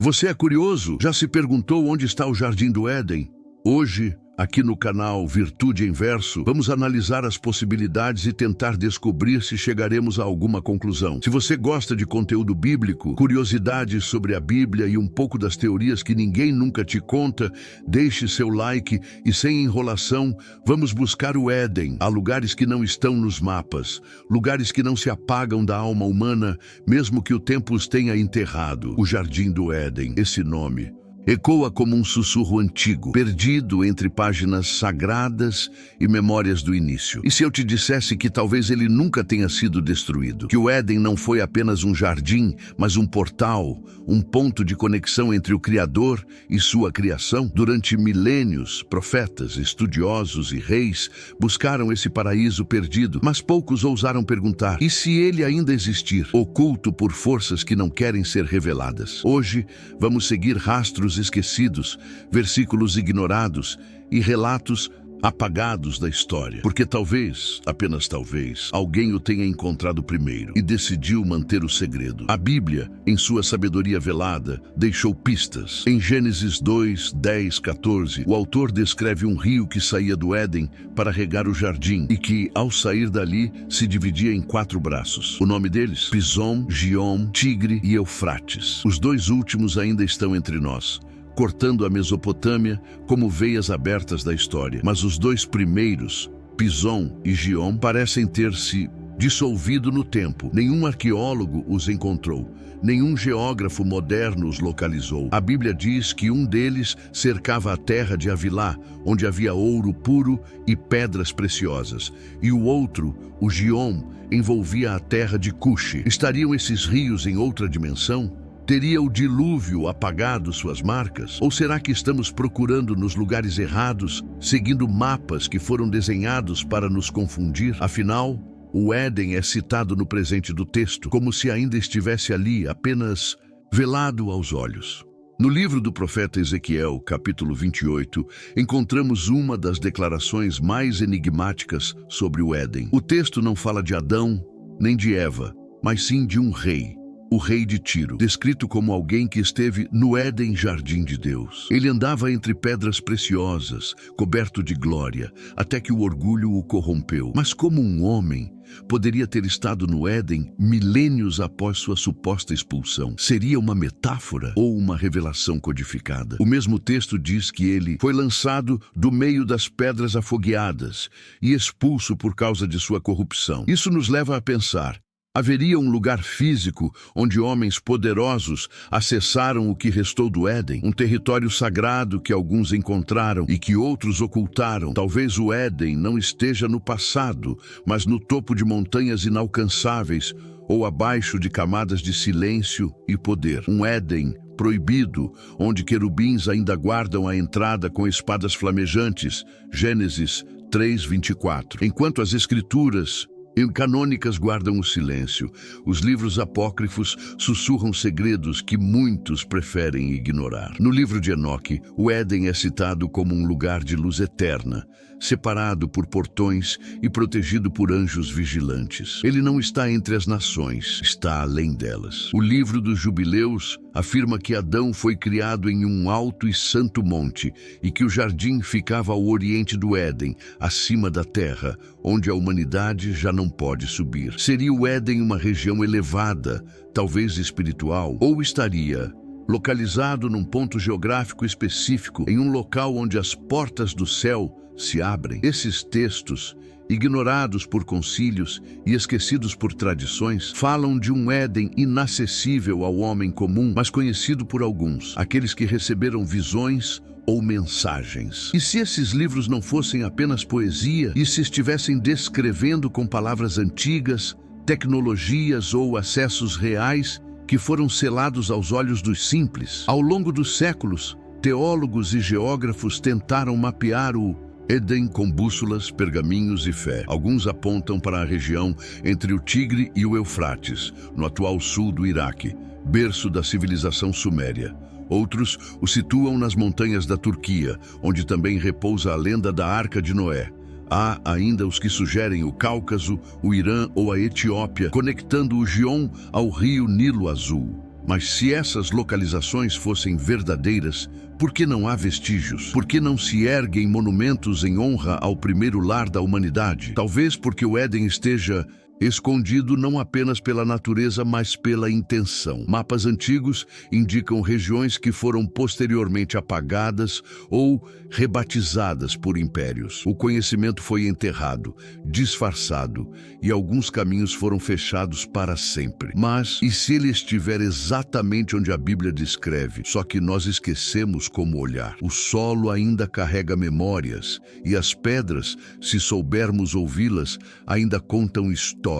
Você é curioso? Já se perguntou onde está o Jardim do Éden? Hoje, aqui no canal Virtude em Verso, vamos analisar as possibilidades e tentar descobrir se chegaremos a alguma conclusão. Se você gosta de conteúdo bíblico, curiosidades sobre a Bíblia e um pouco das teorias que ninguém nunca te conta, deixe seu like e, sem enrolação, vamos buscar o Éden. Há lugares que não estão nos mapas, lugares que não se apagam da alma humana, mesmo que o tempo os tenha enterrado. O Jardim do Éden, esse nome ecoa como um sussurro antigo, perdido entre páginas sagradas e memórias do início. E se eu te dissesse que talvez ele nunca tenha sido destruído? Que o Éden não foi apenas um jardim, mas um portal, um ponto de conexão entre o Criador e sua criação? Durante milênios, profetas, estudiosos e reis buscaram esse paraíso perdido, mas poucos ousaram perguntar: e se ele ainda existir, oculto por forças que não querem ser reveladas? Hoje, vamos seguir rastros esquecidos, versículos ignorados e relatos apagados da história. Porque talvez, apenas talvez, alguém o tenha encontrado primeiro e decidiu manter o segredo. A Bíblia, em sua sabedoria velada, deixou pistas. Em Gênesis 2, 10, 14, o autor descreve um rio que saía do Éden para regar o jardim e que, ao sair dali, se dividia em 4 braços. O nome deles? Pison, Giom, Tigre e Eufrates. Os 2 últimos ainda estão entre nós, cortando a Mesopotâmia como veias abertas da história. Mas os 2 primeiros, Pison e Giom, parecem ter se dissolvido no tempo. Nenhum arqueólogo os encontrou, nenhum geógrafo moderno os localizou. A Bíblia diz que um deles cercava a terra de Havilá, onde havia ouro puro e pedras preciosas, e o outro, o Giom, envolvia a terra de Cuxi. Estariam esses rios em outra dimensão? Teria o dilúvio apagado suas marcas? Ou será que estamos procurando nos lugares errados, seguindo mapas que foram desenhados para nos confundir? Afinal, o Éden é citado no presente do texto, como se ainda estivesse ali, apenas velado aos olhos. No livro do profeta Ezequiel, capítulo 28, encontramos uma das declarações mais enigmáticas sobre o Éden. O texto não fala de Adão, nem de Eva, mas sim de um rei. O rei de Tiro, descrito como alguém que esteve no Éden, jardim de Deus. Ele andava entre pedras preciosas, coberto de glória, até que o orgulho o corrompeu. Mas como um homem poderia ter estado no Éden milênios após sua suposta expulsão? Seria uma metáfora ou uma revelação codificada? O mesmo texto diz que ele foi lançado do meio das pedras afogueadas e expulso por causa de sua corrupção. Isso nos leva a pensar: haveria um lugar físico onde homens poderosos acessaram o que restou do Éden? Um território sagrado que alguns encontraram e que outros ocultaram? Talvez o Éden não esteja no passado, mas no topo de montanhas inalcançáveis ou abaixo de camadas de silêncio e poder. Um Éden proibido, onde querubins ainda guardam a entrada com espadas flamejantes. Gênesis 3:24. Enquanto as escrituras canônicas guardam o silêncio, os livros apócrifos sussurram segredos que muitos preferem ignorar. No livro de Enoque, o Éden é citado como um lugar de luz eterna, separado por portões e protegido por anjos vigilantes. Ele não está entre as nações, está além delas. O livro dos Jubileus afirma que Adão foi criado em um alto e santo monte e que o jardim ficava ao oriente do Éden, acima da terra, onde a humanidade já não pode subir. Seria o Éden uma região elevada, talvez espiritual, ou estaria localizado num ponto geográfico específico, em um local onde as portas do céu se abrem? Esses textos, ignorados por concílios e esquecidos por tradições, falam de um Éden inacessível ao homem comum, mas conhecido por alguns, aqueles que receberam visões ou mensagens. E se esses livros não fossem apenas poesia, e se estivessem descrevendo com palavras antigas, tecnologias ou acessos reais que foram selados aos olhos dos simples? Ao longo dos séculos, teólogos e geógrafos tentaram mapear o Éden com bússolas, pergaminhos e fé. Alguns apontam para a região entre o Tigre e o Eufrates, no atual sul do Iraque, berço da civilização suméria. Outros o situam nas montanhas da Turquia, onde também repousa a lenda da Arca de Noé. Há ainda os que sugerem o Cáucaso, o Irã ou a Etiópia, conectando o Gion ao rio Nilo Azul. Mas se essas localizações fossem verdadeiras, por que não há vestígios? Por que não se erguem monumentos em honra ao primeiro lar da humanidade? Talvez porque o Éden esteja escondido não apenas pela natureza, mas pela intenção. Mapas antigos indicam regiões que foram posteriormente apagadas ou rebatizadas por impérios. O conhecimento foi enterrado, disfarçado, e alguns caminhos foram fechados para sempre. Mas, e se ele estiver exatamente onde a Bíblia descreve, só que nós esquecemos como olhar? O solo ainda carrega memórias, e as pedras, se soubermos ouvi-las, ainda contam histórias.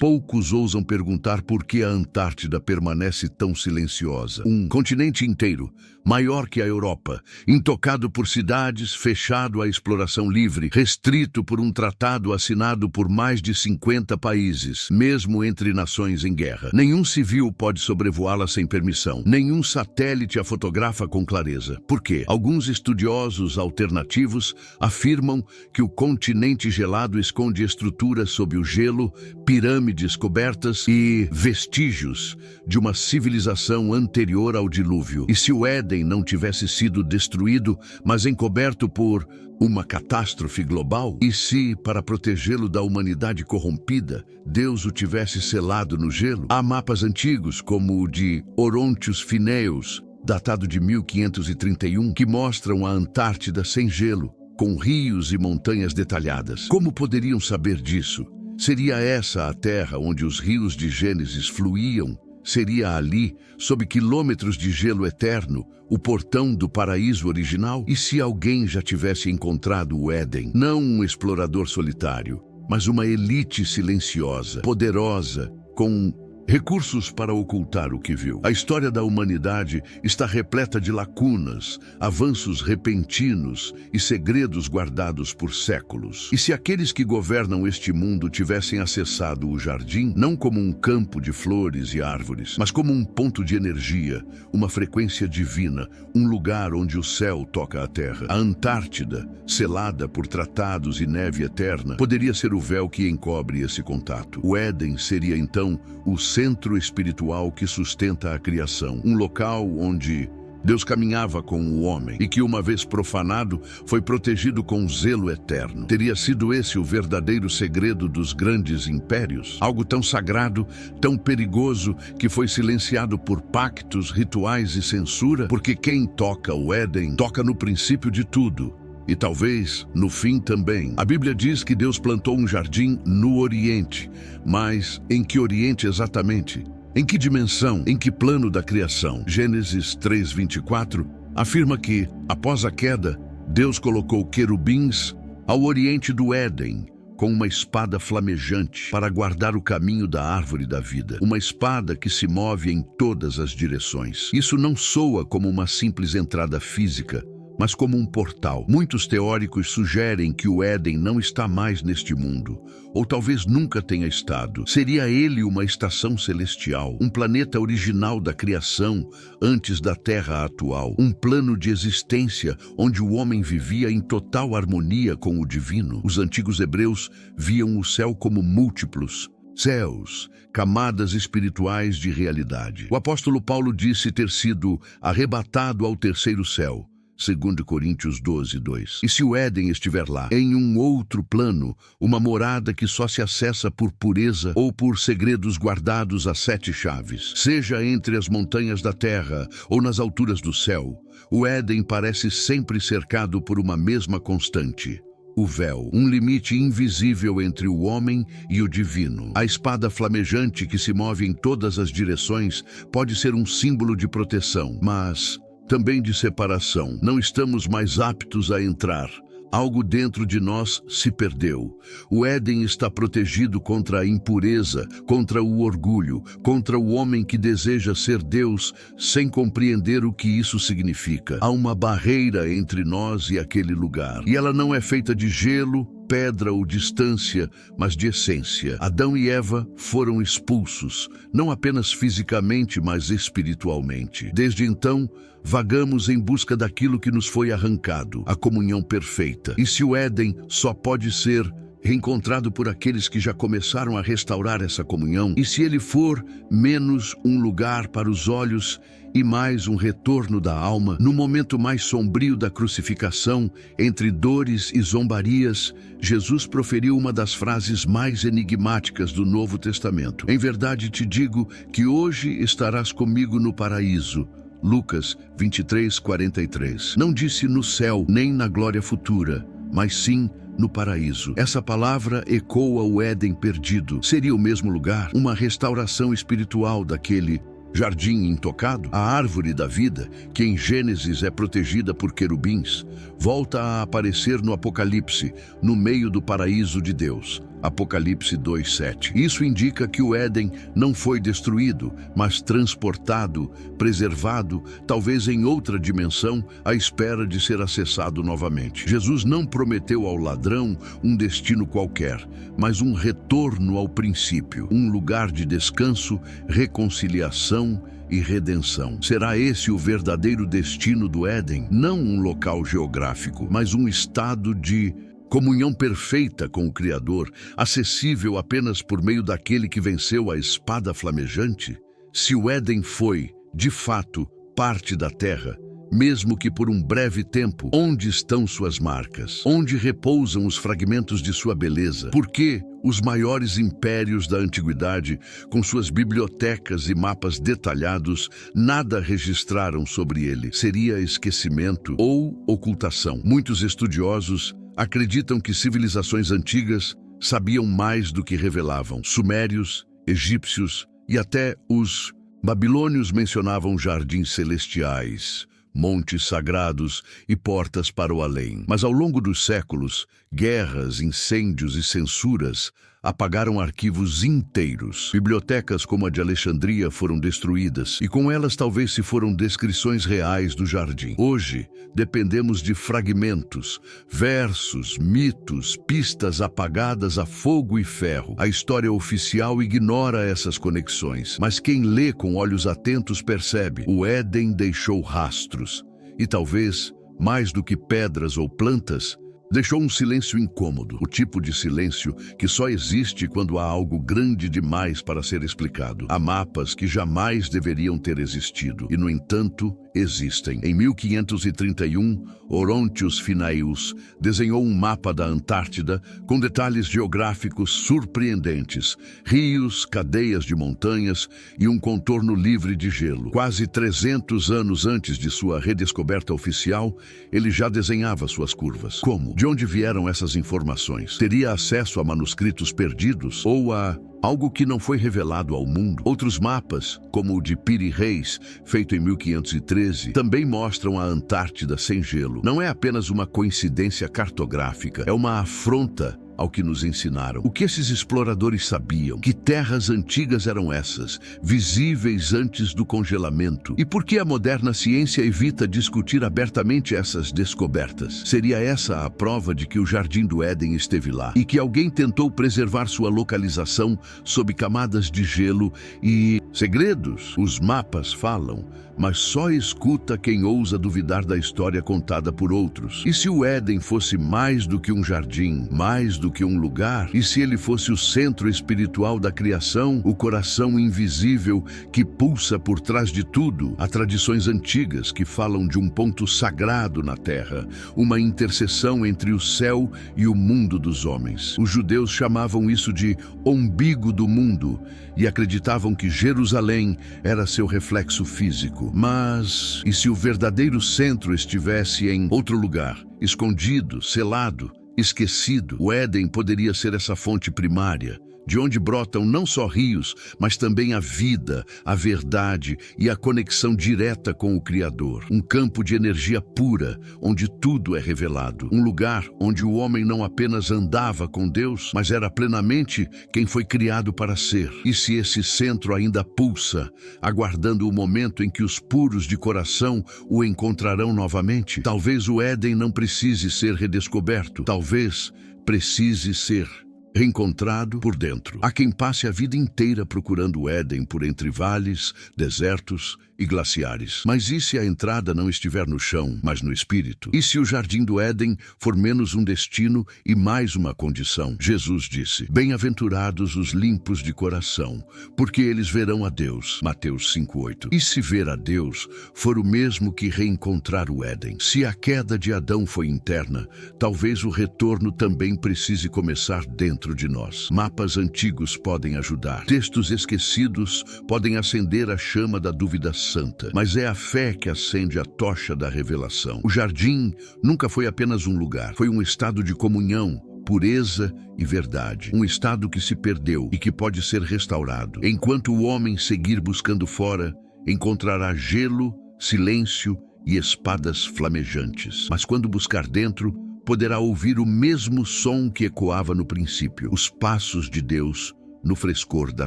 Poucos ousam perguntar por que a Antártida permanece tão silenciosa. Um continente inteiro, maior que a Europa, intocado por cidades, fechado à exploração livre, restrito por um tratado assinado por mais de 50 países, mesmo entre nações em guerra. Nenhum civil pode sobrevoá-la sem permissão. Nenhum satélite a fotografa com clareza. Por quê? Alguns estudiosos alternativos afirmam que o continente gelado esconde estruturas sob o gelo, pirâmides cobertas e vestígios de uma civilização anterior ao dilúvio. E se o Éden não tivesse sido destruído, mas encoberto por uma catástrofe global? E se, para protegê-lo da humanidade corrompida, Deus o tivesse selado no gelo? Há mapas antigos, como o de Orontius Finneus, datado de 1531, que mostram a Antártida sem gelo, com rios e montanhas detalhadas. Como poderiam saber disso? Seria essa a terra onde os rios de Gênesis fluíam? Seria ali, sob quilômetros de gelo eterno, o portão do paraíso original? E se alguém já tivesse encontrado o Éden? Não um explorador solitário, mas uma elite silenciosa, poderosa, com recursos para ocultar o que viu. A história da humanidade está repleta de lacunas, avanços repentinos e segredos guardados por séculos. E se aqueles que governam este mundo tivessem acessado o jardim, não como um campo de flores e árvores, mas como um ponto de energia, uma frequência divina, um lugar onde o céu toca a terra. A Antártida, selada por tratados e neve eterna, poderia ser o véu que encobre esse contato. O Éden seria então o centro espiritual que sustenta a criação, um local onde Deus caminhava com o homem e que, uma vez profanado, foi protegido com zelo eterno. Teria sido esse o verdadeiro segredo dos grandes impérios? Algo tão sagrado, tão perigoso, que foi silenciado por pactos, rituais e censura? Porque quem toca o Éden toca no princípio de tudo. E talvez no fim também. A Bíblia diz que Deus plantou um jardim no Oriente. Mas em que Oriente exatamente? Em que dimensão? Em que plano da criação? Gênesis 3:24 afirma que, após a queda, Deus colocou querubins ao oriente do Éden, com uma espada flamejante para guardar o caminho da árvore da vida. Uma espada que se move em todas as direções. Isso não soa como uma simples entrada física, mas como um portal. Muitos teóricos sugerem que o Éden não está mais neste mundo, ou talvez nunca tenha estado. Seria ele uma estação celestial, um planeta original da criação antes da Terra atual, um plano de existência onde o homem vivia em total harmonia com o divino. Os antigos hebreus viam o céu como múltiplos céus, camadas espirituais de realidade. O apóstolo Paulo disse ter sido arrebatado ao terceiro céu, 2 Coríntios 12:2. E se o Éden estiver lá, em um outro plano, uma morada que só se acessa por pureza ou por segredos guardados a 7 chaves, seja entre as montanhas da terra ou nas alturas do céu, o Éden parece sempre cercado por uma mesma constante: o véu, um limite invisível entre o homem e o divino. A espada flamejante que se move em todas as direções pode ser um símbolo de proteção, mas também de separação. Não estamos mais aptos a entrar. Algo dentro de nós se perdeu. O Éden está protegido contra a impureza, contra o orgulho, contra o homem que deseja ser Deus sem compreender o que isso significa. Há uma barreira entre nós e aquele lugar. E ela não é feita de gelo, pedra ou distância, mas de essência. Adão e Eva foram expulsos, não apenas fisicamente, mas espiritualmente. Desde então, vagamos em busca daquilo que nos foi arrancado, a comunhão perfeita. E se o Éden só pode ser reencontrado por aqueles que já começaram a restaurar essa comunhão, e se ele for menos um lugar para os olhos e mais um retorno da alma, no momento mais sombrio da crucificação, entre dores e zombarias, Jesus proferiu uma das frases mais enigmáticas do Novo Testamento. Em verdade te digo que hoje estarás comigo no paraíso. Lucas 23:43. Não disse no céu, nem na glória futura, mas sim no paraíso. Essa palavra ecoa o Éden perdido. Seria o mesmo lugar? Uma restauração espiritual daquele jardim intocado? A árvore da vida, que em Gênesis é protegida por querubins, volta a aparecer no Apocalipse, no meio do paraíso de Deus. Apocalipse 2:7. Isso indica que o Éden não foi destruído, mas transportado, preservado, talvez em outra dimensão, à espera de ser acessado novamente. Jesus não prometeu ao ladrão um destino qualquer, mas um retorno ao princípio, um lugar de descanso, reconciliação e redenção. Será esse o verdadeiro destino do Éden? Não um local geográfico, mas um estado de comunhão perfeita com o Criador, acessível apenas por meio daquele que venceu a espada flamejante? Se o Éden foi, de fato, parte da terra, mesmo que por um breve tempo, onde estão suas marcas? Onde repousam os fragmentos de sua beleza? Por que os maiores impérios da antiguidade, com suas bibliotecas e mapas detalhados, nada registraram sobre ele? Seria esquecimento ou ocultação? Muitos estudiosos acreditam que civilizações antigas sabiam mais do que revelavam. Sumérios, egípcios e até os babilônios mencionavam jardins celestiais, montes sagrados e portas para o além. Mas ao longo dos séculos, guerras, incêndios e censuras apagaram arquivos inteiros. Bibliotecas como a de Alexandria foram destruídas, e com elas talvez se foram descrições reais do jardim. Hoje, dependemos de fragmentos, versos, mitos, pistas apagadas a fogo e ferro. A história oficial ignora essas conexões, mas quem lê com olhos atentos percebe: o Éden deixou rastros, e talvez, mais do que pedras ou plantas, deixou um silêncio incômodo, o tipo de silêncio que só existe quando há algo grande demais para ser explicado. Há mapas que jamais deveriam ter existido e, no entanto, existem. Em 1531, Orontius Finaeus desenhou um mapa da Antártida com detalhes geográficos surpreendentes, rios, cadeias de montanhas e um contorno livre de gelo. Quase 300 anos antes de sua redescoberta oficial, ele já desenhava suas curvas. Como? De onde vieram essas informações? Teria acesso a manuscritos perdidos ou a algo que não foi revelado ao mundo? Outros mapas, como o de Piri Reis, feito em 1513, também mostram a Antártida sem gelo. Não é apenas uma coincidência cartográfica, é uma afronta ao que nos ensinaram. O que esses exploradores sabiam? Que terras antigas eram essas, visíveis antes do congelamento? E por que a moderna ciência evita discutir abertamente essas descobertas? Seria essa a prova de que o Jardim do Éden esteve lá e que alguém tentou preservar sua localização sob camadas de gelo e segredos? Os mapas falam, mas só escuta quem ousa duvidar da história contada por outros. E se o Éden fosse mais do que um jardim, mais do que um lugar? E se ele fosse o centro espiritual da criação, o coração invisível que pulsa por trás de tudo? Há tradições antigas que falam de um ponto sagrado na terra, uma interseção entre o céu e o mundo dos homens. Os judeus chamavam isso de umbigo do mundo e acreditavam que Jerusalém era seu reflexo físico. Mas, e se o verdadeiro centro estivesse em outro lugar, escondido, selado, esquecido? O Éden poderia ser essa fonte primária, de onde brotam não só rios, mas também a vida, a verdade e a conexão direta com o Criador. Um campo de energia pura, onde tudo é revelado. Um lugar onde o homem não apenas andava com Deus, mas era plenamente quem foi criado para ser. E se esse centro ainda pulsa, aguardando o momento em que os puros de coração o encontrarão novamente? Talvez o Éden não precise ser redescoberto. Talvez precise ser reencontrado por dentro. Há quem passe a vida inteira procurando o Éden por entre vales, desertos e glaciares. Mas e se a entrada não estiver no chão, mas no espírito? E se o jardim do Éden for menos um destino e mais uma condição? Jesus disse: bem-aventurados os limpos de coração, porque eles verão a Deus. Mateus 5:8. E se ver a Deus for o mesmo que reencontrar o Éden? Se a queda de Adão foi interna, talvez o retorno também precise começar dentro de nós. Mapas antigos podem ajudar. Textos esquecidos podem acender a chama da dúvida santa, mas é a fé que acende a tocha da revelação. O jardim nunca foi apenas um lugar, foi um estado de comunhão, pureza e verdade. Um estado que se perdeu e que pode ser restaurado. Enquanto o homem seguir buscando fora, encontrará gelo, silêncio e espadas flamejantes. Mas quando buscar dentro, poderá ouvir o mesmo som que ecoava no princípio, os passos de Deus no frescor da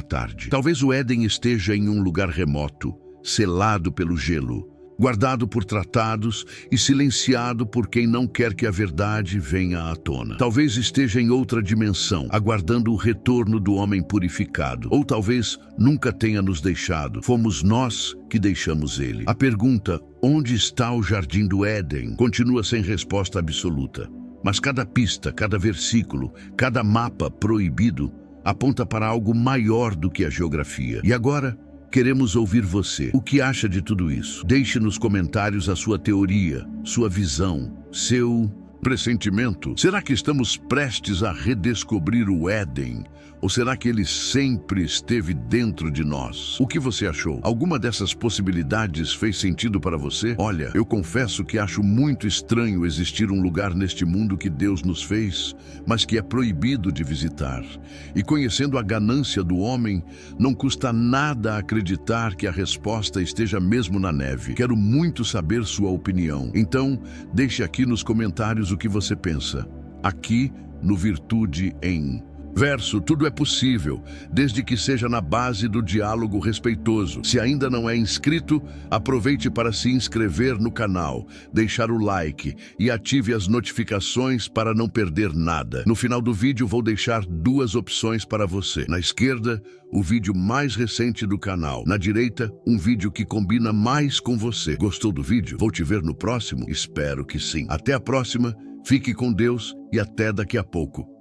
tarde. Talvez o Éden esteja em um lugar remoto, selado pelo gelo, guardado por tratados e silenciado por quem não quer que a verdade venha à tona. Talvez esteja em outra dimensão, aguardando o retorno do homem purificado. Ou talvez nunca tenha nos deixado. Fomos nós que deixamos ele. A pergunta, onde está o jardim do Éden, continua sem resposta absoluta. Mas cada pista, cada versículo, cada mapa proibido aponta para algo maior do que a geografia. E agora, queremos ouvir você. O que acha de tudo isso? Deixe nos comentários a sua teoria, sua visão, seu pressentimento. Será que estamos prestes a redescobrir o Éden? Ou será que ele sempre esteve dentro de nós? O que você achou? Alguma dessas possibilidades fez sentido para você? Olha, eu confesso que acho muito estranho existir um lugar neste mundo que Deus nos fez, mas que é proibido de visitar. E conhecendo a ganância do homem, não custa nada acreditar que a resposta esteja mesmo na neve. Quero muito saber sua opinião. Então, deixe aqui nos comentários o que você pensa. Aqui no Virtude em Verso, tudo é possível, desde que seja na base do diálogo respeitoso. Se ainda não é inscrito, aproveite para se inscrever no canal, deixar o like e ative as notificações para não perder nada. No final do vídeo vou deixar duas opções para você. Na esquerda, o vídeo mais recente do canal. Na direita, um vídeo que combina mais com você. Gostou do vídeo? Vou te ver no próximo? Espero que sim. Até a próxima, fique com Deus e até daqui a pouco.